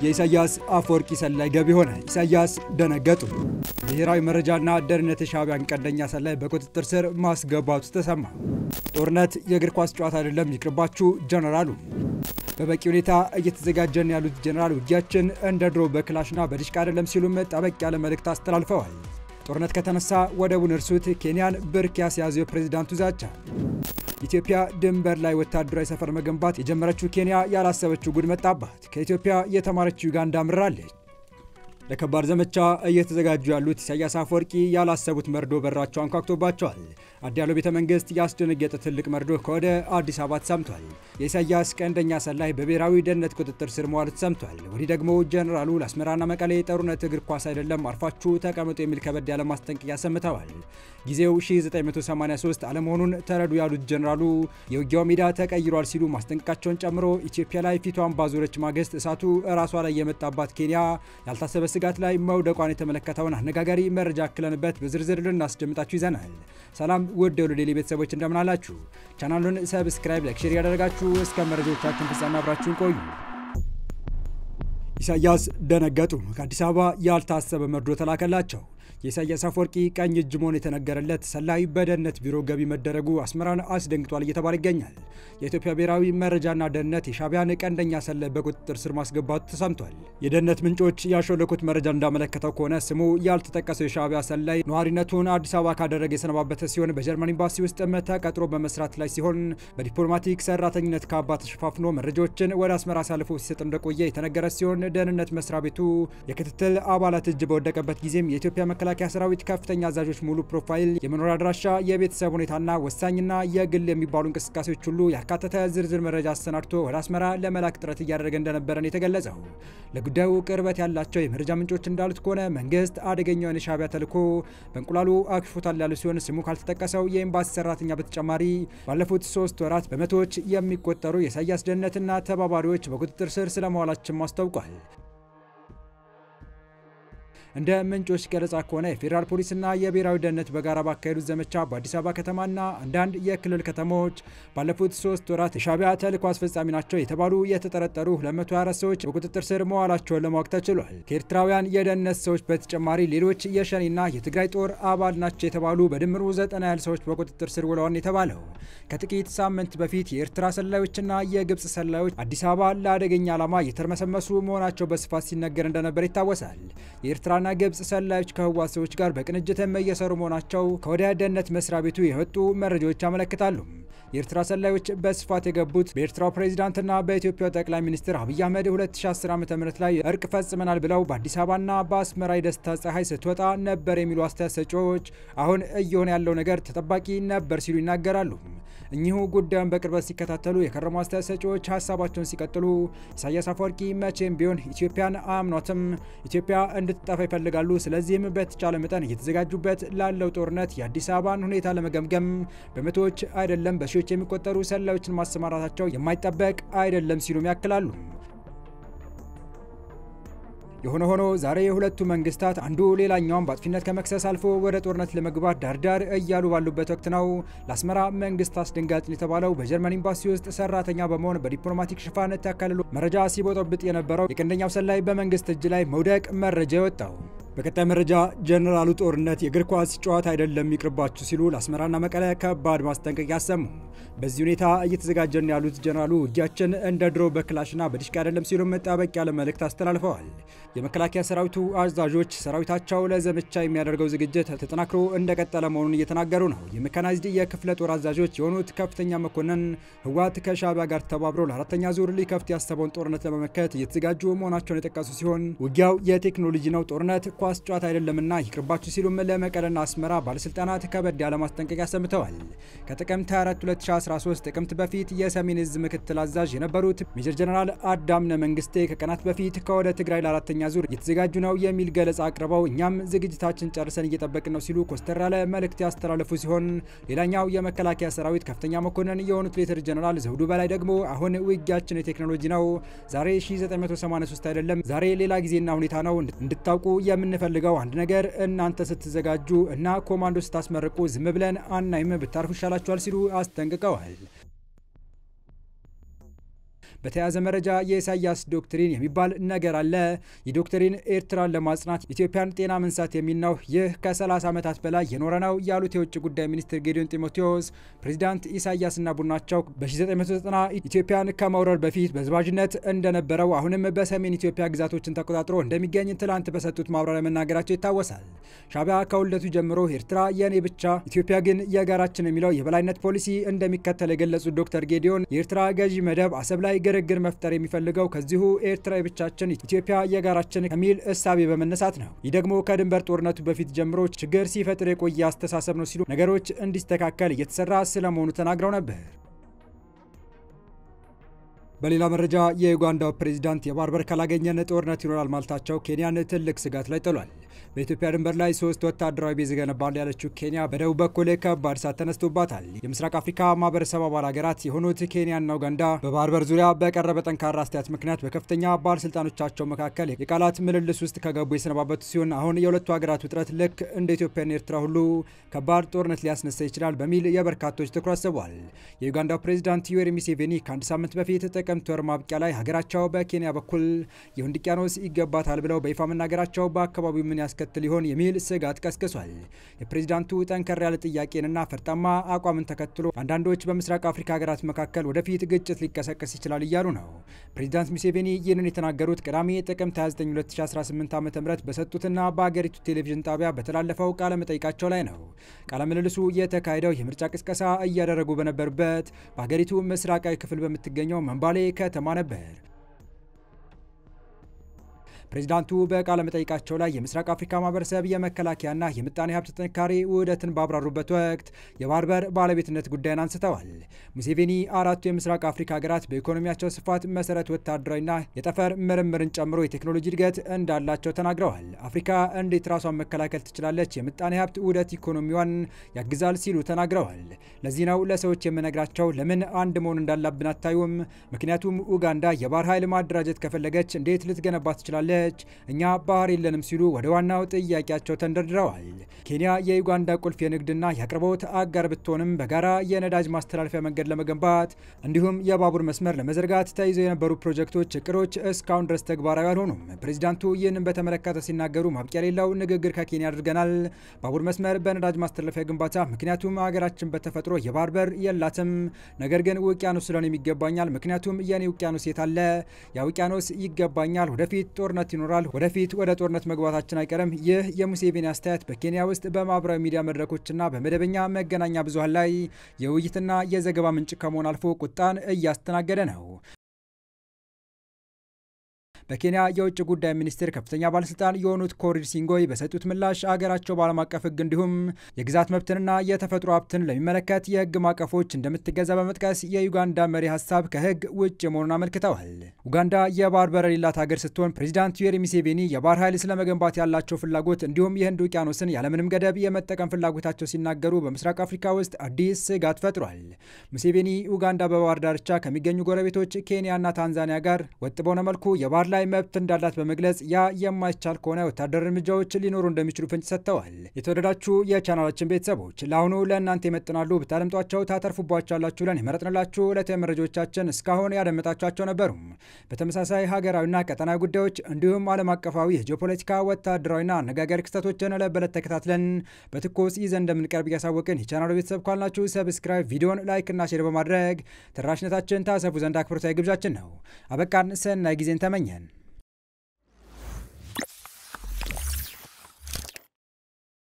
የኢሳያስ አፈወርቂ ሰላይ ገቢ ሆነ። ኢሳያስ ደነገጡ። ብሔራዊ መረጃና ደህንነት የሻዕቢያን ቀንደኛ ሰላይ በቁጥጥር ስር ማስገባቱ ተሰማ። ጦርነት የእግር ኳስ ጨዋታ አይደለም ይቅርባችሁ ጀነራሉ። በበቂ ሁኔታ እየተዘጋጀን ያሉት ጀነራል ውጊያችን እንደ ድሮ በክላሽና በዲሽቃ አይደለም ሲሉም ጠበቅ ያለ መልእክት አስተላልፈዋል። ጦርነት ከተነሳ ወደቡን እርሱት ኬንያን ብርክ ያስያዘው ፕሬዝዳንቱ ዛቻ። ኢትዮጵያ ድንበር ላይ ወታደራዊ ሰፈር መገንባት የጀመረችው ኬንያ ያላሰበችው ጉድ መጣባት። ከኢትዮጵያ የተማረችው ዩጋንዳ ምራለች። ለከባድ ዘመቻ እየተዘጋጁ ያሉት ኢሳያስ አፈወርቂ ያላሰቡት መርዶ በራቸው አንኳኩቶባቸዋል። አዲያሎ ቤተ መንግስት ያስደነገጠ ትልቅ መርዶ ከወደ አዲስ አበባ ተሰምቷል። የኢሳያስ ቀንደኛ ሰላይ በብሔራዊ ደህንነት ቁጥጥር ስር መዋሉ ተሰምቷል። ወዲህ ደግሞ ጀነራሉ ለአስመራና መቀሌ ጦርነት እግር ኳስ አይደለም አርፋችሁ ተቀመጡ የሚል ከበድ ያለ ማስጠንቀቂያ ሰምተዋል። ጊዜው 1983 አለመሆኑን ተረዱ ያሉት ጀነራሉ የውጊያው ሜዳ ተቀይሯል ሲሉ ማስጠንቀቃቸውን ጨምሮ ኢትዮጵያ ላይ ፊቷን ባዞረች ማግስት እሳቱ ራሷ ላይ የመጣባት ኬንያ ያልታሰበ ስጋት ላይ መውደቋን የተመለከተውን አነጋጋሪ መረጃ አክለንበት በዝርዝር ልናስደምጣችሁ ይዘናል። ሰላም ውድ የሉዴሊ ቤተሰቦች እንደምን አላችሁ? ቻናሉን ሰብስክራይብ፣ ላይክ፣ ሼር ያደረጋችሁ እስከ መረጃዎቻችን ፍጻሜ አብራችሁን ቆዩ። ኢሳያስ ደነገጡ። ከአዲስ አበባ ያልታሰበ መርዶ ተላከላቸው። የኢሳያስ አፈወርቂ ቀኝ እጅ መሆን የተነገረለት ሰላይ በደህንነት ቢሮ ገቢ መደረጉ አስመራን አስደንግጧል እየተባለ ይገኛል። የኢትዮጵያ ብሔራዊ መረጃና ደህንነት የሻዕቢያን ቀንደኛ ሰላይ በቁጥጥር ስር ማስገባቱ ተሰምቷል። የደህንነት ምንጮች ያሾለኩት መረጃ እንዳመለከተው ከሆነ ስሙ ያልተጠቀሰው የሻዕቢያ ሰላይ ነዋሪነቱን አዲስ አበባ ካደረገ የሰነባበተ ሲሆን በጀርመን ኤምባሲ ውስጥ ተቀጥሮ በመስራት ላይ ሲሆን በዲፕሎማቲክ ሰራተኝነት ካባ ተሸፋፍኖ መረጃዎችን ወደ አስመራ አሳልፎ ሲሰጥ እንደቆየ የተነገረ ሲሆን ደህንነት መስሪያ ቤቱ የክትትል አባላት እጅ በወደቀበት ጊዜም የኢትዮጵያ መከላከያ ሰራዊት ከፍተኛ አዛዦች ሙሉ ፕሮፋይል፣ የመኖሪያ አድራሻ፣ የቤተሰብ ሁኔታና ወሳኝና የግል የሚባሉ እንቅስቃሴዎች ሁሉ ያካተተ ዝርዝር መረጃ አሰናድቶ ወደ አስመራ ለመላክ ጥረት እያደረገ እንደነበረን የተገለጸው። ለጉዳዩ ቅርበት ያላቸው የመረጃ ምንጮች እንዳሉት ከሆነ መንግስት አደገኛውን የሻዕቢያ ተልዕኮ በእንቁላሉ አክሽፎታል ያሉ ሲሆን ስሙ ካልተጠቀሰው የኤምባሲ ሰራተኛ በተጨማሪ ባለፉት 3 ወራት በመቶዎች የሚቆጠሩ የኢሳያስ ደህንነትና ተባባሪዎች በቁጥጥር ስር ስለመዋላቸው አስታውቋል። እንደ ምንጮች ገለጻ ከሆነ የፌዴራል ፖሊስና የብሔራዊ ደህንነት በጋራ ባካሄዱት ዘመቻ በአዲስ አበባ ከተማና አንዳንድ የክልል ከተሞች ባለፉት 3 ወራት የሻዕቢያ ተልዕኮ አስፈጻሚ ናቸው የተባሉ የተጠረጠሩ 224 ሰዎች በቁጥጥር ስር መዋላቸውን ለማወቅ ተችሏል። ከኤርትራውያን የደህንነት ሰዎች በተጨማሪ ሌሎች የሸኔና የትግራይ ጦር አባል ናቸው የተባሉ በድምሩ 90 ያህል ሰዎች በቁጥጥር ስር ውለዋል የተባለው። ከጥቂት ሳምንት በፊት የኤርትራ ሰላዮችና የግብጽ ሰላዮች አዲስ አበባ ለአደገኛ ዓላማ የተርመሰመሱ መሆናቸው በስፋት ሲነገር እንደነበር ይታወሳል። የኤርትራ ና ግብጽ ሰላዮች ከህወሓት ሰዎች ጋር በቅንጅትም እየሰሩ መሆናቸው ከወደ ደህንነት መስሪያ ቤቱ የወጡ መረጃዎች ያመለክታሉ። የኤርትራ ሰላዮች በስፋት የገቡት በኤርትራው ፕሬዝዳንትና በኢትዮጵያው ጠቅላይ ሚኒስትር አብይ አህመድ 2010 ዓ.ም ላይ እርቅ ፈጽመናል ብለው በአዲስ አበባና በአስመራ የደስታ ፀሐይ ስትወጣ ነበር የሚሉ አስተያየት ሰጪዎች አሁን እየሆነ ያለው ነገር ተጠባቂ ነበር ሲሉ ይናገራሉ። እኚሁ ጉዳዩን በቅርበት ሲከታተሉ የከረሙ አስተያየት ሰጪዎች ሀሳባቸውን ሲቀጥሉ ኢሳያስ አፈወርቂ መቼም ቢሆን ኢትዮጵያን አያምኗትም፣ ኢትዮጵያ እንድትጠፋ ይፈልጋሉ። ስለዚህም በተቻለ መጠን እየተዘጋጁበት ላለው ጦርነት የአዲስ አበባን ሁኔታ ለመገምገም በመቶዎች አይደለም በሺዎች የሚቆጠሩ ሰላዮችን ማሰማራታቸው የማይጠበቅ አይደለም ሲሉም ያክላሉ። የሆነ ሆኖ ዛሬ የሁለቱ መንግስታት አንዱ ሌላኛውን በአጥፊነት ከመክሰስ አልፎ ወደ ጦርነት ለመግባት ዳርዳር እያሉ ባሉበት ወቅት ነው ለአስመራ መንግስት አስደንጋጭ የተባለው በጀርመን ኤምባሲ ውስጥ ሰራተኛ በመሆን በዲፕሎማቲክ ሽፋን ተከልሎ መረጃ ሲቦጠብጥ የነበረው የቀንደኛው ሰላይ በመንግስት እጅ ላይ መውደቅ መረጃ የወጣው። በቀጣይ መረጃ ጀነራሉ ጦርነት የእግር ኳስ ጨዋታ አይደለም ይቅርባችሁ ሲሉ ለአስመራና መቀለ ከባድ ማስጠንቀቂያ አሰሙ። በዚህ ሁኔታ እየተዘጋጀን ያሉት ጀነራሉ ውጊያችን እንደ ድሮ በክላሽና በዲሽቃ አይደለም ሲሉም ጠበቅ ያለ መልእክት አስተላልፈዋል። የመከላከያ ሰራዊቱ አዛዦች ሰራዊታቸው ለዘመቻ የሚያደርገው ዝግጅት ተጠናክሮ እንደቀጠለ መሆኑን እየተናገሩ ነው። የሜካናይዝድ የክፍለ ጦር አዛዦች የሆኑት ከፍተኛ መኮንን ህወሓት ከሻዕቢያ ጋር ተባብሮ ለአራተኛ ዙር ሊከፍት ያሰበውን ጦርነት ለመመከት እየተዘጋጁ መሆናቸውን የጠቀሱ ሲሆን ውጊያው የቴክኖሎጂ ነው፣ ጦርነት ኳስ ጨዋታ አይደለምና ይቅርባችሁ ሲሉም ለመቀለና አስመራ ባለስልጣናት ከበድ ያለ ማስጠንቀቂያ ሰምተዋል። ከጥቅምት 24 2013 ጥቅምት በፊት የሰሜን ዕዝ ምክትል አዛዥ የነበሩት ሜጀር ጀነራል አዳምነ መንግስቴ ከቀናት በፊት ከወደ ትግራይ ለአራተኛ ዙር እየተዘጋጁ ነው የሚል ገለጻ አቅርበው እኛም ዝግጅታችን ጨርሰን እየጠበቅን ነው ሲሉ ኮስተር ያለ መልእክት ያስተላለፉ ሲሆን ሌላኛው የመከላከያ ሰራዊት ከፍተኛ መኮንን የሆኑት ሌተር ጀነራል ዘውዱ በላይ ደግሞ አሁን ውጊያችን የቴክኖሎጂ ነው፣ ዛሬ 1983 አይደለም፣ ዛሬ ሌላ ጊዜና ሁኔታ ነው፣ እንድታውቁ የምንፈልገው አንድ ነገር እናንተ ስትዘጋጁ እና ኮማንዶ ስታስመርቁ ዝም ብለን አናይም፣ ብታርፉ ይሻላችኋል ሲሉ አስጠንቅቀዋል። በተያያዘ መረጃ የኢሳያስ ዶክትሪን የሚባል ነገር አለ። የዶክትሪን ኤርትራን ለማጽናት ኢትዮጵያን ጤና መንሳት የሚል ነው። ይህ ከ30 ዓመታት በላይ የኖረ ነው ያሉት የውጭ ጉዳይ ሚኒስትር ጌዲዮን ጢሞቴዎስ ፕሬዝዳንት ኢሳያስና ቡድናቸው በ1990 ኢትዮጵያን ከመውረር በፊት በዝባዥነት እንደነበረው አሁንም በሰሜን ኢትዮጵያ ግዛቶችን ተቆጣጥሮ እንደሚገኝ ትላንት በሰጡት ማብራሪያ መናገራቸው ይታወሳል። ሻዕቢያ ከውልደቱ ጀምሮ ኤርትራ የኔ ብቻ ኢትዮጵያ ግን የጋራችን የሚለው የበላይነት ፖሊሲ እንደሚከተል የገለጹት ዶክተር ጌዲዮን የኤርትራ ገዢ መደብ አሰብ ላይ ግርግር መፍጠር የሚፈልገው ከዚሁ ኤርትራ የብቻችን ኢትዮጵያ የጋራችን ከሚል እሳቤ በመነሳት ነው። ይህ ደግሞ ከድንበር ጦርነቱ በፊት ጀምሮ ችግር ሲፈጥር የቆየ አስተሳሰብ ነው ሲሉ ነገሮች እንዲስተካከል እየተሰራ ስለመሆኑ ተናግረው ነበር። በሌላ መረጃ የዩጋንዳው ፕሬዝዳንት የባህር በር ካላገኘን ጦርነት ይኖራል ማለታቸው ኬንያን ትልቅ ስጋት ላይ ጥሏል። በኢትዮጵያ ድንበር ላይ 3 ወታደራዊ ቤዝ ገነባል ያለችው ኬንያ በደቡብ በኩል ከባድ እሳት ተነስቶባታል። የምስራቅ አፍሪካ ማህበረሰብ አባል ሀገራት የሆኑት ኬንያና ኡጋንዳ በባህር በር ዙሪያ በቀረበ ጠንካራ አስተያየት ምክንያት በከፍተኛ ባለስልጣኖቻቸው መካከል የቃላት ምልልስ ውስጥ ከገቡ የሰነባበቱ ሲሆን አሁን የሁለቱ ሀገራት ውጥረት ልክ እንደ ኢትዮጵያና ኤርትራ ሁሉ ከባድ ጦርነት ሊያስነሳ ይችላል በሚል የበርካቶች ትኩረት ስቧል። የዩጋንዳው ፕሬዝዳንት ዩዌሪ ሙሴቬኒ ከአንድ ሳምንት በፊት ጥቅምት ወር ማብቂያ ላይ ሀገራቸው በኬንያ በኩል የህንድ ውቅያኖስ ይገባታል ብለው በይፋ መናገራቸው በአካባቢው ምን ያስከትል ይሆን የሚል ስጋት ቀስቅሷል። የፕሬዝዳንቱ ጠንከር ያለ ጥያቄንና ፈርጣማ አቋምን ተከትሎ አንዳንዶች በምስራቅ አፍሪካ ሀገራት መካከል ወደፊት ግጭት ሊቀሰቀስ ይችላል እያሉ ነው። ፕሬዝዳንት ሙሴቬኒ ይህንን የተናገሩት ቅዳሜ ጥቅምት 29 2018 ዓ.ም በሰጡትና በአገሪቱ ቴሌቪዥን ጣቢያ በተላለፈው ቃለ መጠይቃቸው ላይ ነው። ቃለ ምልልሱ የተካሄደው የምርጫ ቅስቀሳ እያደረጉ በነበሩበት በአገሪቱ ምስራቃዊ ክፍል በምትገኘው መንባሌ ከተማ ነበር። ፕሬዝዳንቱ በቃለ መጠይቃቸው ላይ የምስራቅ አፍሪካ ማህበረሰብ የመከላከያና የምጣኔ ሀብት ጥንካሬ ውህደትን ባብራሩበት ወቅት የባህር በር ባለቤትነት ጉዳይን አንስተዋል። ሙሴቬኒ አራቱ የምስራቅ አፍሪካ ሀገራት በኢኮኖሚያቸው ስፋት መሰረት ወታደራዊና የጠፈር ምርምርን ጨምሮ የቴክኖሎጂ እድገት እንዳላቸው ተናግረዋል። አፍሪካ እንዴት ራሷን መከላከል ትችላለች? የምጣኔ ሀብት ውህደት ኢኮኖሚዋን ያግዛል ሲሉ ተናግረዋል። ለዚህ ነው ለሰዎች የምነግራቸው ለምን አንድ መሆን እንዳለብን አታዩም? ምክንያቱም ኡጋንዳ የባህር ኃይል ማደራጀት ከፈለገች እንዴት ልትገነባ ትችላለች? እኛ ባህር የለንም ሲሉ ወደ ዋናው ጥያቄያቸው ተንደርድረዋል። ኬንያ የዩጋንዳ ቁልፍ የንግድና የአቅርቦት አጋር ብትሆንም በጋራ የነዳጅ ማስተላለፊያ መንገድ ለመገንባት እንዲሁም የባቡር መስመር ለመዘርጋት ተይዘው የነበሩ ፕሮጀክቶች እቅዶች እስካሁን ድረስ ተግባራዊ አልሆኑም። ፕሬዝዳንቱ ይህንን በተመለከተ ሲናገሩ ማብቂያ የሌለው ንግግር ከኬንያ አድርገናል። ባቡር መስመር በነዳጅ ማስተላለፊያ ግንባታ ምክንያቱም ሀገራችን በተፈጥሮ የባህር በር የላትም። ነገር ግን ውቅያኖስ ስለሆነ ይገባኛል። ምክንያቱም የኔ ውቅያኖስ የት አለ? ያ ውቅያኖስ ይገባኛል። ወደፊት ጦርነት ይኖራል። ወደፊት ወደ ጦርነት መግባታችን አይቀርም። ይህ የሙሴቬኒ አስተያየት በኬንያ ውስጥ በማህበራዊ ሚዲያ መድረኮችና በመደበኛ መገናኛ ብዙሃን ላይ የውይይትና የዘገባ ምንጭ ከመሆን አልፎ ቁጣን እያስተናገደ ነው። በኬንያ የውጭ ጉዳይ ሚኒስቴር ከፍተኛ ባለስልጣን የሆኑት ኮሪድ ሲንጎይ በሰጡት ምላሽ አገራቸው በዓለም አቀፍ ሕግ እንዲሁም የግዛት መብትንና የተፈጥሮ ሀብትን ለሚመለከት የሕግ ማዕቀፎች እንደምትገዛ በመጥቀስ የዩጋንዳ መሪ ሀሳብ ከሕግ ውጭ መሆኑን አመልክተዋል። ኡጋንዳ የባህር በር የሌላት ሀገር ስትሆን ፕሬዝዳንት ዩዌሪ ሙሴቬኒ የባህር ኃይል ስለመገንባት ያላቸው ፍላጎት እንዲሁም የህንድ ውቅያኖስን ያለምንም ገደብ የመጠቀም ፍላጎታቸው ሲናገሩ በምስራቅ አፍሪካ ውስጥ አዲስ ስጋት ፈጥሯል። ሙሴቬኒ ኡጋንዳ በባህር ዳርቻ ከሚገኙ ጎረቤቶች ኬንያና ታንዛኒያ ጋር ወጥ በሆነ መልኩ የባህር ላይ መብት እንዳላት በመግለጽ ያ የማይቻል ከሆነ ወታደራዊ እርምጃዎች ሊኖሩ እንደሚችሉ ፍንጭ ሰጥተዋል። የተወደዳችሁ የቻናላችን ቤተሰቦች ለአሁኑ ለእናንተ ይመጥናሉ ብታደምጧቸው ታተርፉባቸዋላችሁ ብለን የመረጥንላችሁ ዕለታዊ መረጃዎቻችን እስካሁን ያደመጣችኋቸው ነበሩ። በተመሳሳይ ሀገራዊና ቀጠናዊ ጉዳዮች እንዲሁም ዓለም አቀፋዊ የጂኦፖለቲካ ወታደራዊና አነጋጋሪ ክስተቶችን ለበለት ተከታትለን በትኩስ ይዘን እንደምንቀርብ እያሳወቅን የቻናሉ ቤተሰብ ካልናችሁ ሰብስክራይብ፣ ቪዲዮን ላይክ እና ሼር በማድረግ ተደራሽነታችን ታሰፉ ዘንድ አክብሮታዊ ግብዣችን ነው። አበቃን። ሰናይ ጊዜን ተመኘን።